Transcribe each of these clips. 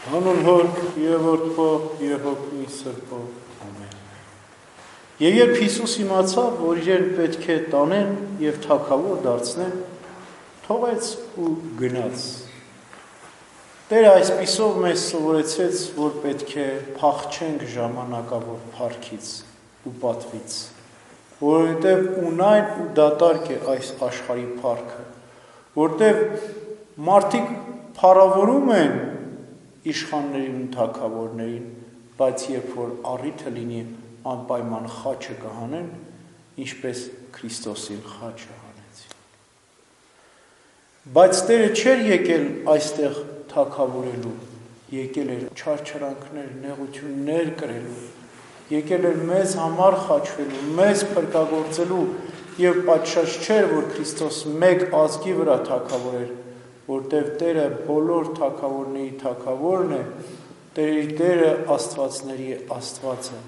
Հանուն Հոր և Որդու և Հոգու Սրբո, ամեն։ Եվ երբ Հիսուս իմացավ, որ իրեն պետք է տանեն և թագավոր դարձնեն, թողեց ու գնաց։ Տերը այսպիսով մեզ սովորեցրեց, որ պետք է փախչենք ժամանակավոր փառքից ու պատվից, որովհետև ունայն ու դատարկ է այս աշխարհի փառքը, որտեղ մարդիկ փառավորում են իշխաններին ու թագավորներին, բայց երբ որ առիթը լինի անպայման խաչը կհանեն, ինչպես Քրիստոսին խաչը հանեցին։ Բայց Տերը չէր եկել այստեղ թագավորելու, եկել էր չարչարանքներ, նեղություններ կրելու, եկել էր մեզ համար խաչվելու, մեզ փրկagործելու եւ պատշաճ չէր, որ Քրիստոս մեկ ազգի վրա թագավոր էր, որտեղ Տերը բոլոր թագավորների թագավորն է, Տերը աստվածների Աստված է։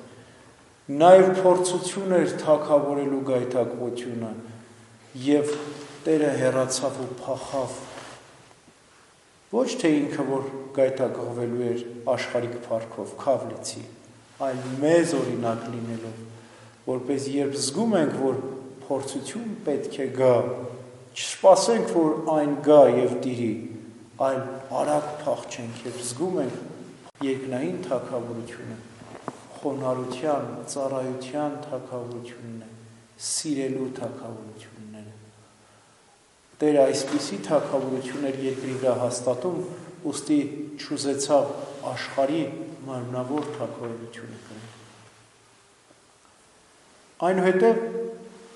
Նաև փորձություն էր թագավորելու գայթակղությունը եւ Տերը հեռացավ ու փախավ։ Ոչ թե ինքը որ գայթակղվելու էր աշխարհիկ փառքով, քավլիցի, այլ մեզ օրինակ լինելով, որպես երբ զգում ենք, որ փորձություն պետք է գա, չսպասենք, որ այն գա եւ տիրի, այլ արագ փախչենք եւ զգում ենք երկնային թագավորությունը, խոնարհության, ծառայության թագավորությունն է, սիրելու թագավորությունն է։ Տերը այսպիսի թագավորություն էր երկրի վրա հաստատում, ուստի չուզեցավ աշխարհի մարմնավոր թագավորությունը կրել։ Այնուհետև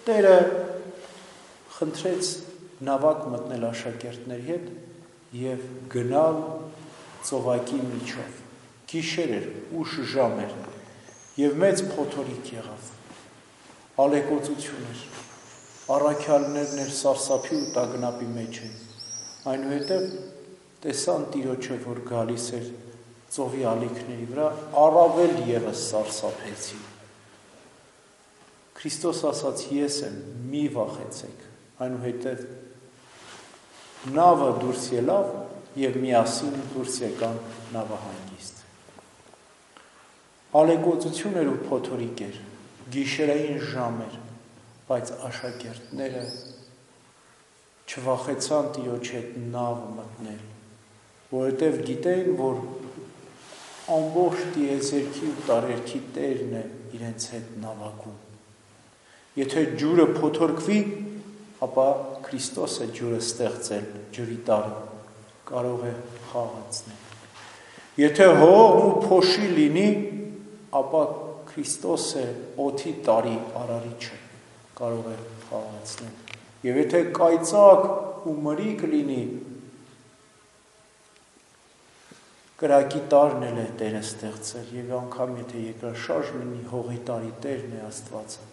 Տերը խնդրեց նավակ մտնել աշակերտների հետ եւ գնալ ծովակի միջով։ Գիշեր էր, ուշ ժամ էր եւ մեծ փոթորիկ եղավ։ Ալեկոծություն էր, առաքյալներն էր սարսափի ու տագնապի մեջ էին։ Այնուհետև տեսան Տիրոջը, որ գալիս էր ծովի ալիքների վրա, առավել եւս սարսափեցին։ Քրիստոս ասաց. ես եմ, մի վախեցեք։ Այնուհետև նավը դուրս ելավ եւ միասին դուրս եկան նավահանգիստ։ Ալեկոծություն էր ու փոթորիկ էր, գիշերային ժամ էր, բայց աշակերտները չվախեցան Տիրոջ հետ նավը մտնել, որովհետև գիտեին, որ ամբողջ տիեզերքի ու տարերքի Տերն է իրենց հետ նավակում։ Եթե ջուրը փոթորկվի, ապա Քրիստոսը ջուրը ստեղծել, ջրի տարը կարող է խաղացնել։ Եթե հող ու փոշի լինի, ապա Քրիստոս է օդի տարի արարիչը, կարող է խաղացնել։ Եվ եթե կայծակ ու մրիկ լինի, կրակի տարն էլ է Տերը ստեղծել, եւ անգամ եթե երկրաշարժ լինի, հողի տարի Տերն է Աստվածը,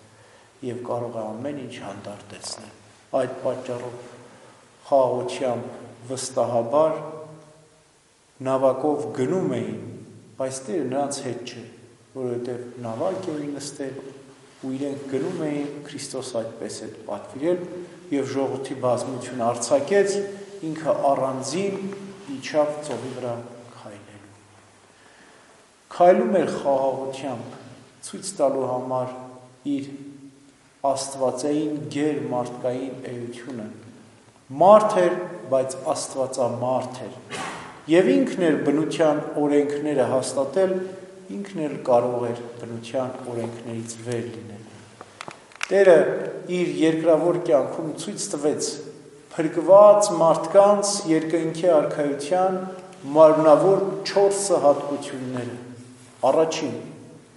եւ կարող է ամեն ինչ հանդարտեցնել։ Այդ պատճառով խաղաղությամբ վստահաբար նավակով գնում էին, բայց Տերը նրանց հետ չէր, որովհետև նավակ էին նստել ու իրենք գնում էին, Քրիստոս այդպես է պատվիրել եւ ժողովրդի բազմությունը արձակեց, ինքը առանձին իջավ ծովի վրա քայլելու։ Քայլում էր խաղաղությամբ, ցույց տալու համար իր աստվածային գեր մարդկային էությունը։ Մարդ էր, բայց աստվածամարդ էր։ Եվ ինքն էր բնության օրենքները հաստատել, ինքն էլ կարող էր բնության օրենքներից վեր լինել։ Տերը իր երկրավոր կյանքում ցույց տվեց փրկված մարդկանց երկնքի արքայության մարմնավոր 4 հատկությունները։ Առաջին՝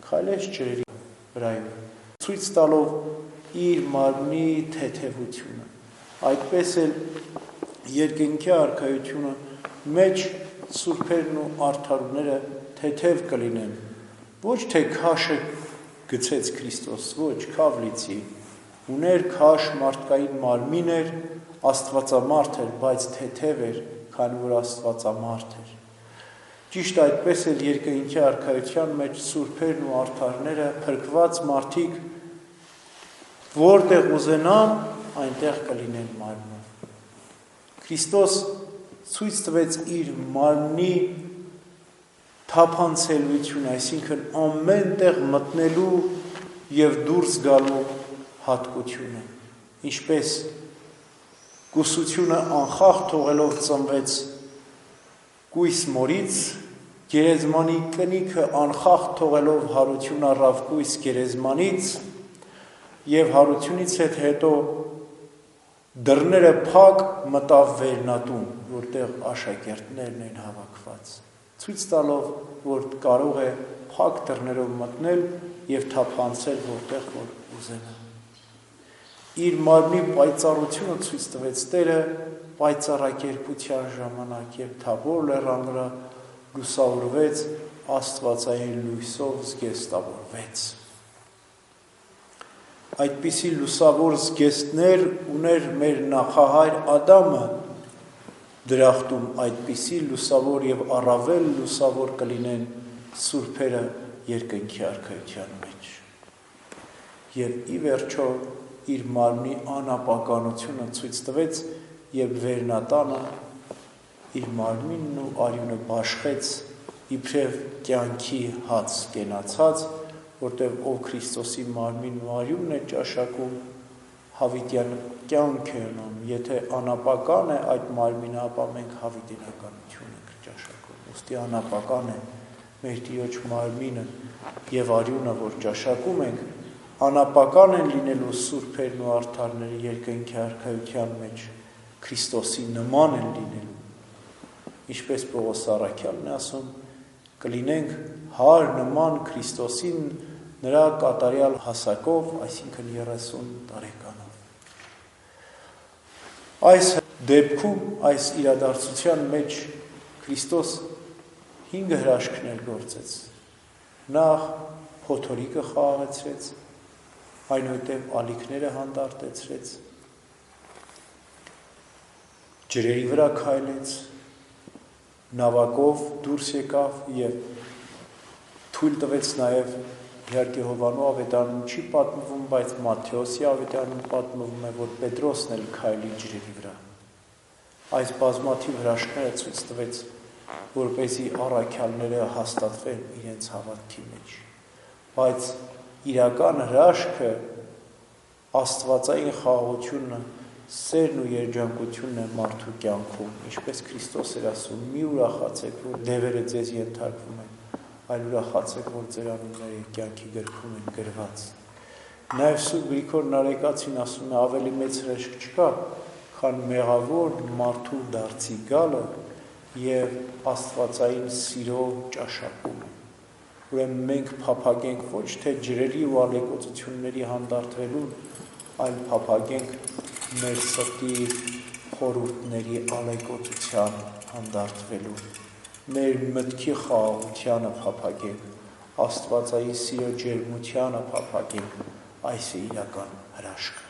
քայլեց ջրերի վրայով, ցույց տալով իր մարմնի թեթևությունը։ Այդպես էլ երկնքի արքայությունը մեջ սուրբերն ու արդարուները թեթև կլինեն։ Ոչ թե քաշը գցեց Քրիստոս, ոչ քավլիցի, ուներ քաշ մարդկային մարմին էր, աստվածամարդ էր, բայց թեթև էր, քանի որ աստվածամարդ էր։ Ճիշտ այդպես էլ երկնքի արքայության մեջ սուրբերն ու արդարները փրկված մարդիկ որտեղ ուզենան, այնտեղ կլինեն մարմնով։ Քրիստոս ցույց տվեց իր մարմնի թափանցելություն, այսինքն ամեն տեղ մտնելու եւ դուրս գալու հատկությունը, ինչպես կուսությունը անխախտ թողելով ծնվեց կույս մորից, գերեզմանի կնիքը անխախտ թողելով հարություն առավ կույս գերեզմանից եւ հարությունից հետո դռները փակ մտավ վերնատուն, որտեղ աշակերտներն են հավաքված, ցույց տալով, որ կարող է փակ դռներով մտնել եւ թափանցել որտեղ որ ուզենա։ Իր մարմնի պայծառությունը ցույց տվեց Տերը պայծառակերպության ժամանակ, երբ Թաբոր լեռան վրա լուսավորվեց, աստվածային լույսով զգեստավորվեց։ Այդպիսի լուսավոր զգեստներ ուներ մեր նախահայր Ադամը, դրախտում այդպիսի լուսավոր եւ առավել լուսավոր կլինեն սուրբերը երկնքի արքայության մեջ։ Եվ ի վերջո իր մարմնի անապականությունը ցույց տվեց, երբ վերնատանը իր մարմինն ու արյունը բաշխեց իբրև կյանքի հաց կենացած, որտեղ ով Քրիստոսի մարմինն ու արյունն է ճաշակում, հավիտյան կյանք է ունում, եթե անապական է այդ մարմինը, ապա մենք հավիտենականություն ենք ճաշակում, ուստի անապական է մեր Տիրոջ մարմինը եւ արյունը, որ ճաշակում ենք, անապական են լինելու սուրբերն ու արդարները երկնքի արքայության մեջ, Քրիստոսի նման են լինելու, ինչպես Պողոս Առաքյալն է ասում, կլինենք հար նման Քրիստոսին նրա կատարյալ հասակով, այսինքն 30 տարեկանով։ Այս դեպքում, այս իրադարձության մեջ Քրիստոս 5 հրաշքներ գործեց։ Նախ փոթորիկը խաղացրեց, այնուհետև ալիքները հանդարտեցրեց, ջրերի վրա քայլեց, նավակով դուրս եկավ եւ թույլ տվեց նաեւ իհարկե Հովանու ավետարանում չի պատմվում, բայց Մատթեոսի ավետարանում պատմվում է, որ Պետրոսն էլ քայլի ջրերի վրա։ Այս բազմաթիվ հրաշքները ցույց տվեց, որպեսզի առաքյալները հաստատվեն իրենց հավատքի մեջ։ Բայց իրական հրաշքը աստվածային խաղաղությունը, սերն ու երջանկությունն է մարդու կյանքում, ինչպես Քրիստոս էր ասում, մի ուրախացեք, որ դևերը ձեզ ենթարկվում են, այլ ուրախացեք, որ ձեր անունները կյանքի գրքում են գրված։ Նաև Սուրբ Գրիգոր Նարեկացին ասում է, ավելի մեծ հրաշք չկա, քան մեղավոր մարդու դարձի գալը եւ աստվածային սիրո ճաշակումը։ Ուրեմն մենք փափագենք ոչ թե ջրերի ու ալեկոծությունների հանդարտվելուն, այլ փափագենք մեր սրտի խորհուրդների ալեկոծության հանդարտվելուն, մեր մտքի խաղաղությանը փափագենք, աստվածային սիրո ջերմությանը փափագենք, այս է իրական հրաշքը։